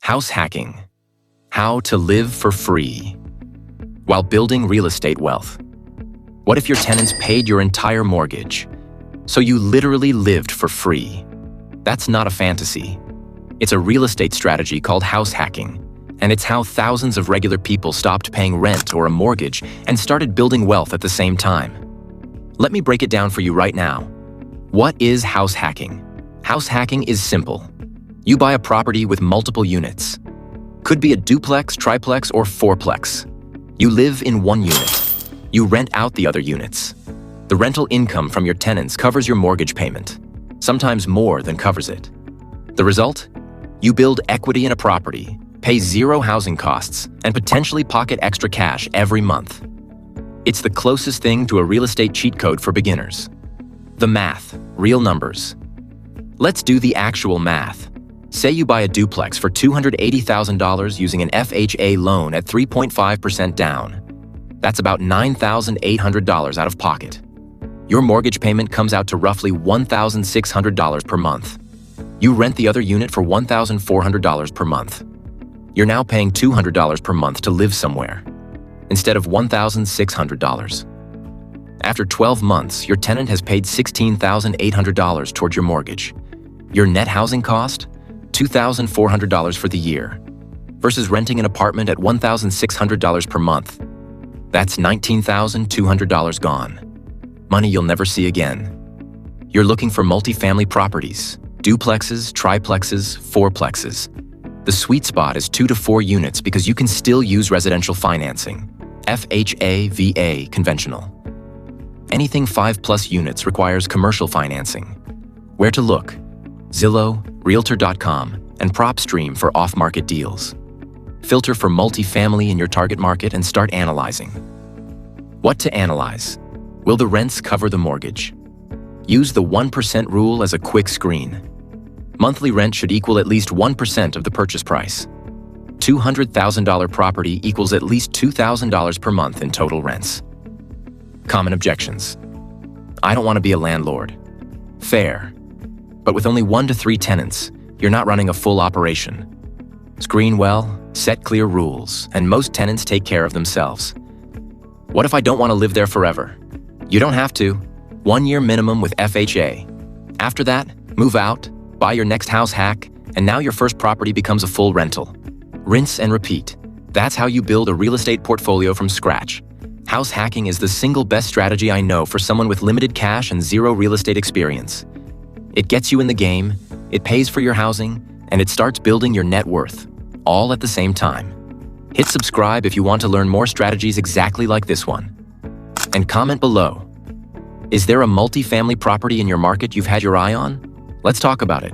House hacking. How to live for free while building real estate wealth. What if your tenants paid your entire mortgage? So you literally lived for free. That's not a fantasy. It's a real estate strategy called house hacking, and it's how thousands of regular people stopped paying rent or a mortgage and started building wealth at the same time. Let me break it down for you right now. What is house hacking? House hacking is simple. You buy a property with multiple units. Could be a duplex, triplex, or fourplex. You live in one unit. You rent out the other units. The rental income from your tenants covers your mortgage payment, sometimes more than covers it. The result? You build equity in a property, pay zero housing costs, and potentially pocket extra cash every month. It's the closest thing to a real estate cheat code for beginners. The math, real numbers. Let's do the actual math. Say you buy a duplex for $280,000 using an FHA loan at 3.5% down. That's about $9,800 out of pocket. Your mortgage payment comes out to roughly $1,600 per month. You rent the other unit for $1,400 per month. You're now paying $200 per month to live somewhere, instead of $1,600. After 12 months, your tenant has paid $16,800 toward your mortgage. Your net housing cost? $2,400 for the year, versus renting an apartment at $1,600 per month. That's $19,200 gone. Money you'll never see again. You're looking for multifamily properties, duplexes, triplexes, fourplexes. The sweet spot is 2 to 4 units because you can still use residential financing, FHA, VA, conventional. Anything 5+ units requires commercial financing. Where to look? Zillow, Realtor.com, and PropStream for off-market deals. Filter for multifamily in your target market and start analyzing. What to analyze? Will the rents cover the mortgage? Use the 1% rule as a quick screen. Monthly rent should equal at least 1% of the purchase price. $200,000 property equals at least $2,000 per month in total rents. Common objections. I don't want to be a landlord. Fair. But with only 1 to 3 tenants, you're not running a full operation. Screen well, set clear rules, and most tenants take care of themselves. What if I don't want to live there forever? You don't have to. 1 year minimum with FHA. After that, move out, buy your next house hack, and now your first property becomes a full rental. Rinse and repeat. That's how you build a real estate portfolio from scratch. House hacking is the single best strategy I know for someone with limited cash and zero real estate experience. It gets you in the game, it pays for your housing, and it starts building your net worth, all at the same time. Hit subscribe if you want to learn more strategies exactly like this one. And comment below. Is there a multifamily property in your market you've had your eye on? Let's talk about it.